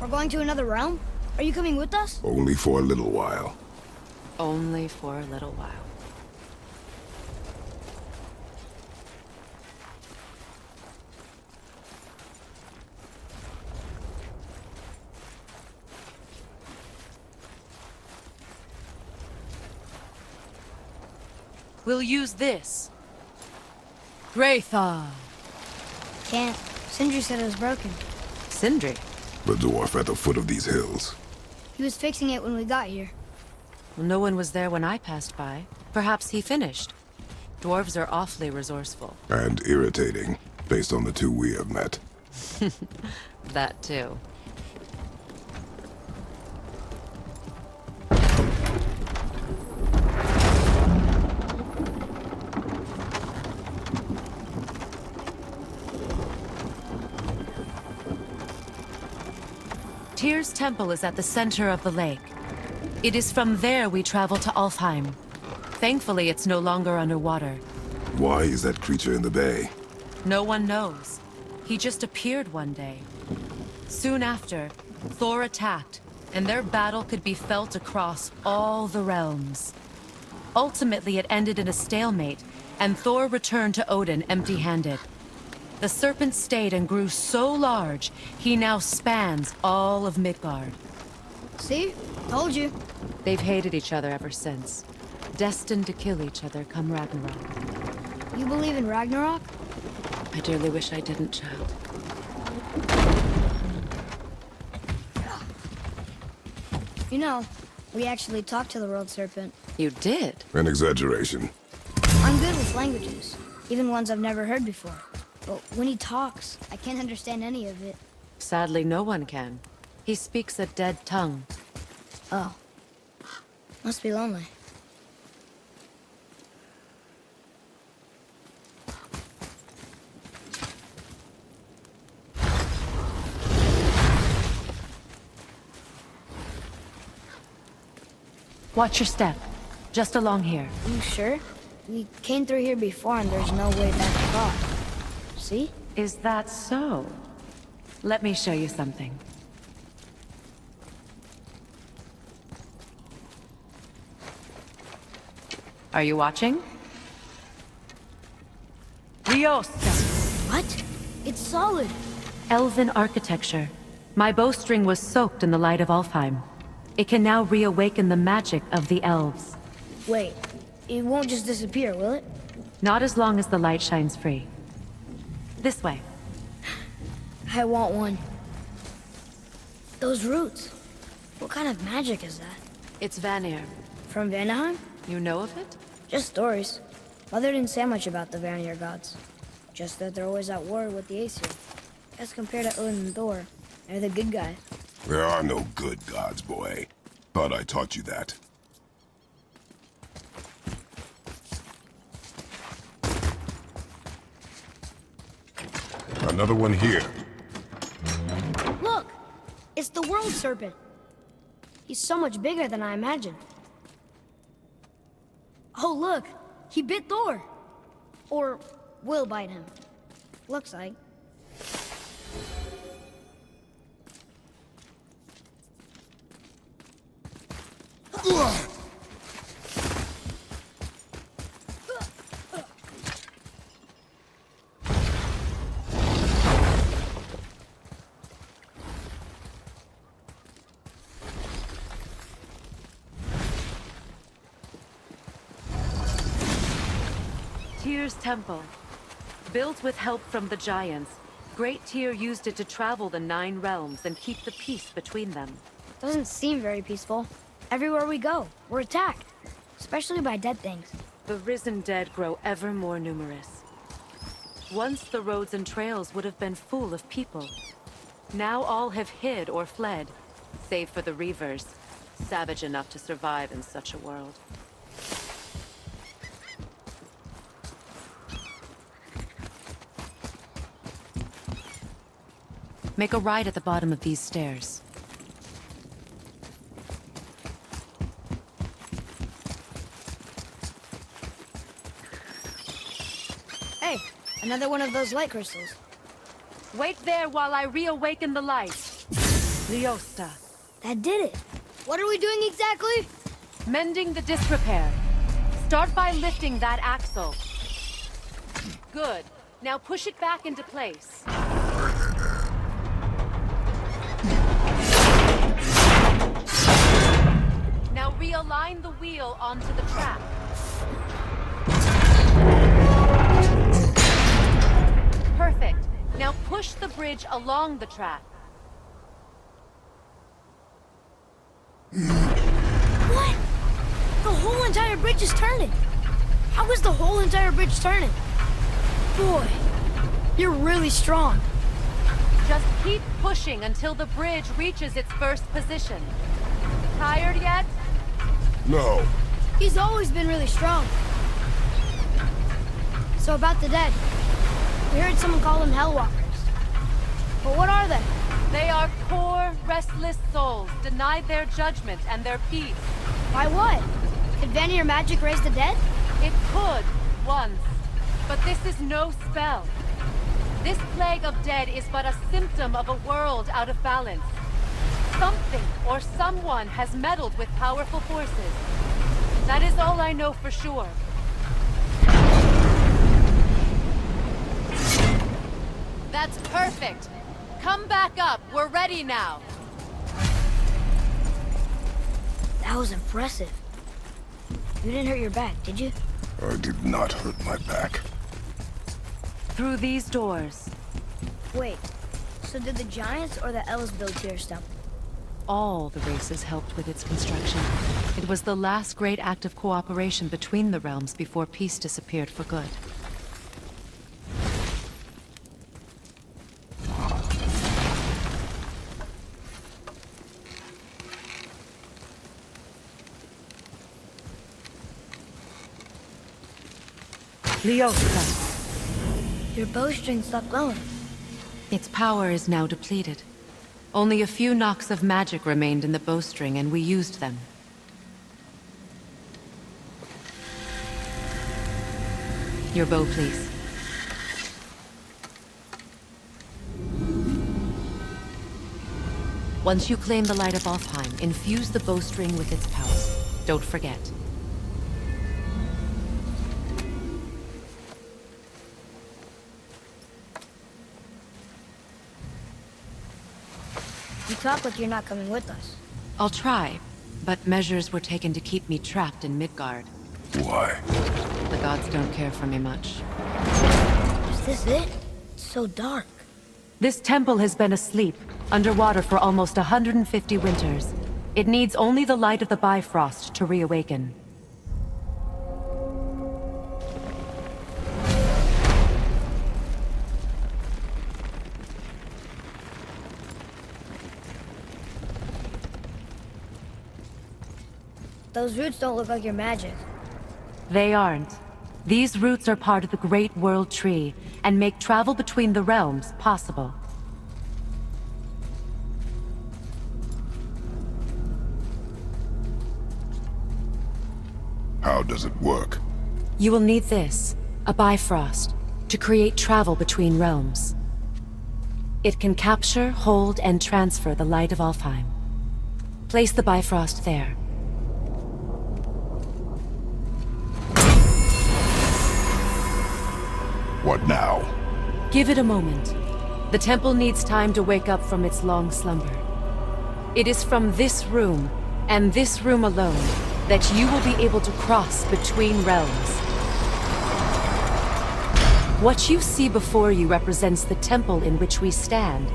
We're going to another realm? Are you coming with us? Only for a little while. Only for a little while. We'll use this. Graythaw. Can't. Sindri said it was broken. Sindri? The dwarf at the foot of these hills. He was fixing it when we got here. Well, no one was there when I passed by. Perhaps he finished. Dwarves are awfully resourceful. And irritating, based on the two we have met. That too. Tyr's temple is at the center of the lake. It is from there we travel to Alfheim. Thankfully, it's no longer underwater. Why is that creature in the bay? No one knows. He just appeared one day. Soon after, Thor attacked, and their battle could be felt across all the realms. Ultimately, it ended in a stalemate, and Thor returned to Odin empty-handed. The serpent stayed and grew so large, he now spans all of Midgard. See? Told you. They've hated each other ever since. Destined to kill each other come Ragnarok. You believe in Ragnarok? I dearly wish I didn't, child. You know, we actually talked to the world serpent. You did? An exaggeration. I'm good with languages, even ones I've never heard before. But when he talks, I can't understand any of it. Sadly, no one can. He speaks a dead tongue. Oh. Must be lonely. Watch your step. Just along here. You sure? We came through here before and there's no way back across. See? Is that so? Let me show you something. Are you watching? Riosta. What? It's solid. Elven architecture. My bowstring was soaked in the light of Alfheim. It can now reawaken the magic of the elves. Wait, it won't just disappear, will it? Not as long as the light shines free. This way. I want one. Those roots. What kind of magic is that? It's Vanir. From Vanaheim? You know of it? Just stories. Mother didn't say much about the Vanir gods. Just that they're always at war with the Aesir. As compared to Odin and Thor, they're the good guys. There are no good gods, boy. Thought I taught you that. Another one here. Look! It's the world serpent. He's so much bigger than I imagined. Oh, look! He bit Thor! Or will bite him. Looks like. Tyr's temple. Built with help from the giants, Great Tyr used it to travel the 9 realms and keep the peace between them. Doesn't seem very peaceful. Everywhere we go, we're attacked. Especially by dead things. The risen dead grow ever more numerous. Once the roads and trails would have been full of people. Now all have hid or fled, save for the Reavers, savage enough to survive in such a world. Make a right at the bottom of these stairs. Hey, another one of those light crystals. Wait there while I reawaken the light. Liosta. That did it. What are we doing exactly? Mending the disrepair. Start by lifting that axle. Good. Now push it back into place. Now realign the wheel onto the track. Perfect. Now push the bridge along the track. What? The whole entire bridge is turning. How is the whole entire bridge turning? Boy, you're really strong. Just keep pushing until the bridge reaches its first position. Tired yet? No. He's always been really strong. So about the dead. We heard someone call them Hellwalkers. But what are they? They are poor, restless souls, denied their judgment and their peace. By what? Could Vanir magic raise the dead? It could, once. But this is no spell. This plague of dead is but a symptom of a world out of balance. Something or someone has meddled with powerful forces. That is all I know for sure. That's perfect. Come back up. We're ready now. That was impressive. You didn't hurt your back, did you? I did not hurt my back. Through these doors. Wait, so did the Giants or the Elves build Tyr's temple? All the races helped with its construction. It was the last great act of cooperation between the realms before peace disappeared for good. Liosta. Your bowstring stopped glowing. Its power is now depleted. Only a few knocks of magic remained in the bowstring, and we used them. Your bow, please. Once you claim the light of Alfheim, infuse the bowstring with its power. Don't forget. You talk like you're not coming with us. I'll try, but measures were taken to keep me trapped in Midgard. Why? The gods don't care for me much. Is this it? It's so dark. This temple has been asleep, underwater for almost 150 winters. It needs only the light of the Bifrost to reawaken. Those roots don't look like your magic. They aren't. These roots are part of the Great World Tree, and make travel between the realms possible. How does it work? You will need this, a Bifrost, to create travel between realms. It can capture, hold, and transfer the light of Alfheim. Place the Bifrost there. What now? Give it a moment. The temple needs time to wake up from its long slumber. It is from this room, and this room alone, that you will be able to cross between realms. What you see before you represents the temple in which we stand,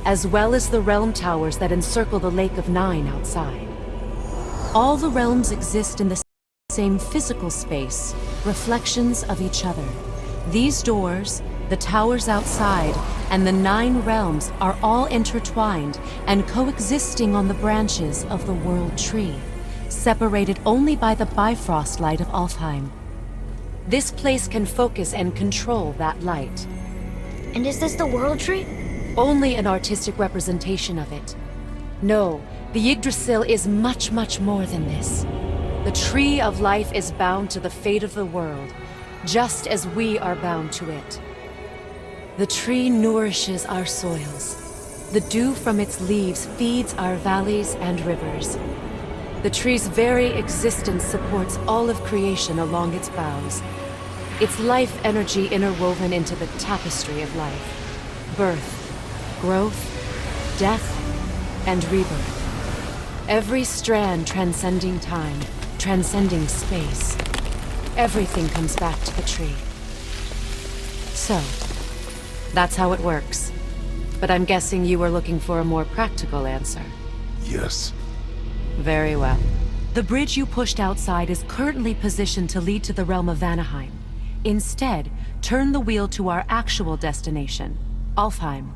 as well as the realm towers that encircle the Lake of Nine outside. All the realms exist in the same physical space, reflections of each other. These doors, the towers outside, and the 9 realms are all intertwined and coexisting on the branches of the World Tree, separated only by the Bifrost light of Alfheim. This place can focus and control that light. And is this the World Tree? Only an artistic representation of it. No, the Yggdrasil is much, much more than this. The Tree of Life is bound to the fate of the world, just as we are bound to it. The tree nourishes our soils. The dew from its leaves feeds our valleys and rivers. The tree's very existence supports all of creation along its boughs. Its life energy interwoven into the tapestry of life. Birth, growth, death, and rebirth. Every strand transcending time, transcending space. Everything comes back to the tree. So, that's how it works. But I'm guessing you were looking for a more practical answer. Yes. Very well. The bridge you pushed outside is currently positioned to lead to the realm of Vanaheim. Instead, turn the wheel to our actual destination, Alfheim.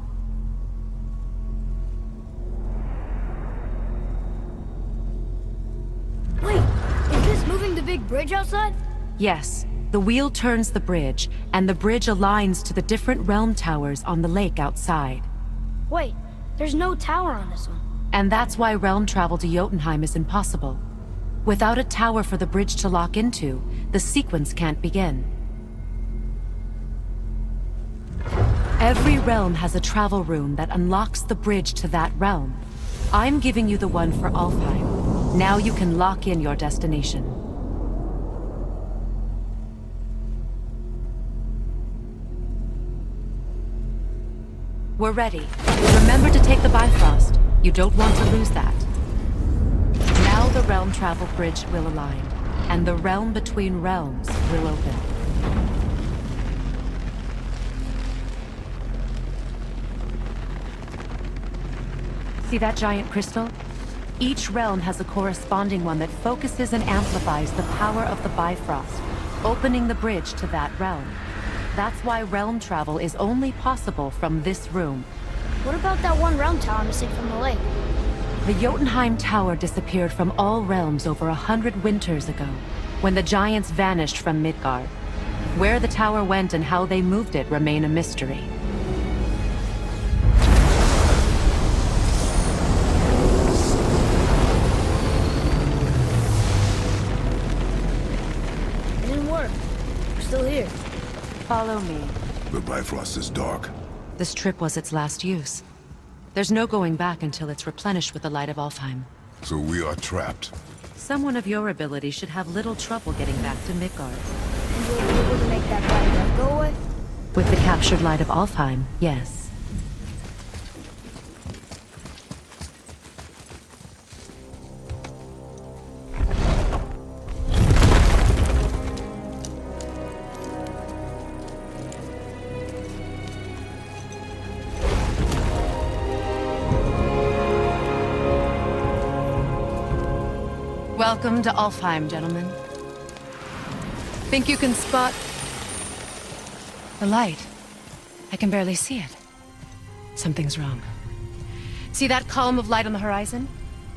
Wait, is this moving the big bridge outside? Yes, the wheel turns the bridge, and the bridge aligns to the different realm towers on the lake outside. Wait, there's no tower on this one. And that's why realm travel to Jotunheim is impossible. Without a tower for the bridge to lock into, the sequence can't begin. Every realm has a travel room that unlocks the bridge to that realm. I'm giving you the one for Alfheim. Now you can lock in your destination. We're ready. Remember to take the Bifrost. You don't want to lose that. Now the realm travel bridge will align, and the realm between realms will open. See that giant crystal? Each realm has a corresponding one that focuses and amplifies the power of the Bifrost, opening the bridge to that realm. That's why realm travel is only possible from this room. What about that one realm tower missing from the lake? The Jotunheim Tower disappeared from all realms over 100 winters ago, when the giants vanished from Midgard. Where the tower went and how they moved it remain a mystery. It didn't work. We're still here. Follow me. The Bifrost is dark. This trip was its last use. There's no going back until it's replenished with the light of Alfheim. So we are trapped. Someone of your ability should have little trouble getting back to Midgard. And we'll be able to make that bright light go away? With the captured light of Alfheim, yes. Welcome to Alfheim, gentlemen. Think you can spot the light? I can barely see it. Something's wrong. See that column of light on the horizon?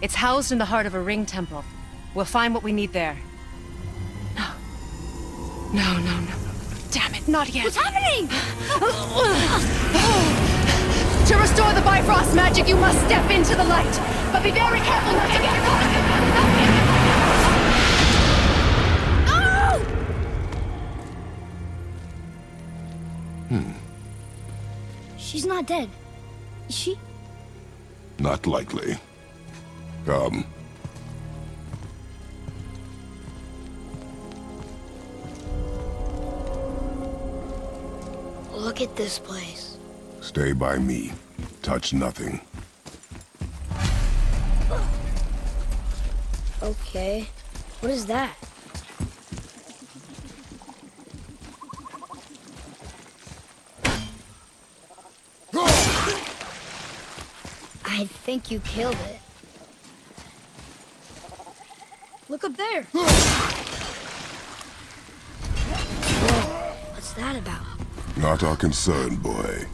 It's housed in the heart of a ring temple. We'll find what we need there. No. No. Damn it, not yet. What's happening? To restore the Bifrost magic, you must step into the light. But be very careful not to get caught. She's not dead. Is she? Not likely. Come. Look at this place. Stay by me. Touch nothing. Okay. What is that? I think you killed it. Look up there. Whoa, what's that about? Not our concern, boy.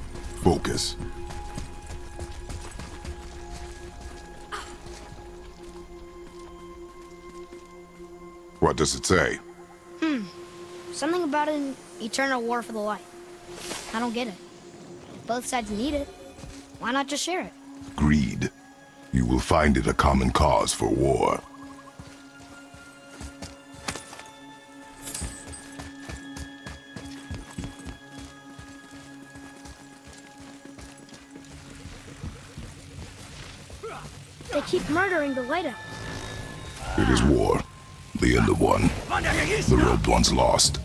Focus. What does it say? Something about an eternal war for the light. I don't get it. If both sides need it, why not just share it? Greed. You will find it a common cause for war. They keep murdering the lighthouse. It is war. The end of one. The robed one's lost.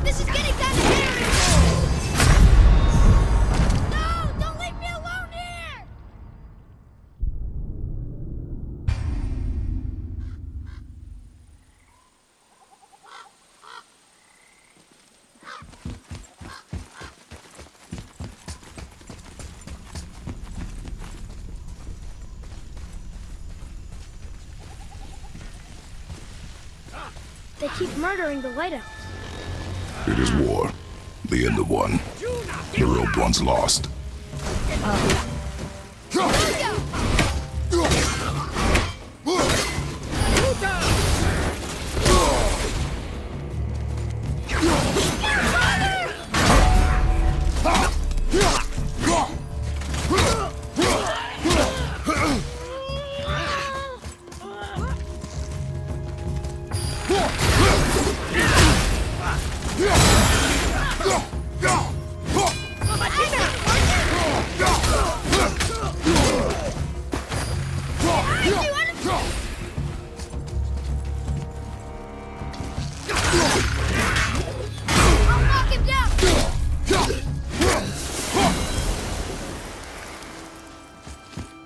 This is getting kind of hairy! No! Don't leave me alone here! They keep murdering the lighthouse. It is war. The end of one. The robed one's lost.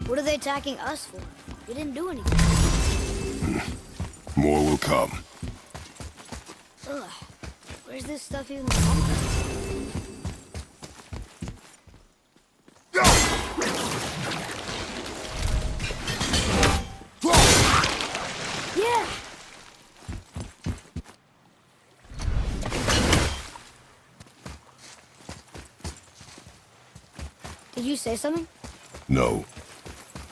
What are they attacking us for? We didn't do anything. More will come. Ugh. Where's this stuff even come from? Yeah! Did you say something? No.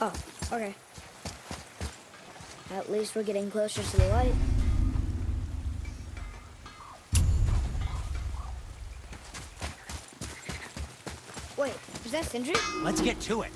Oh, okay. At least we're getting closer to the light. Wait, is that Sindri? Let's get to it.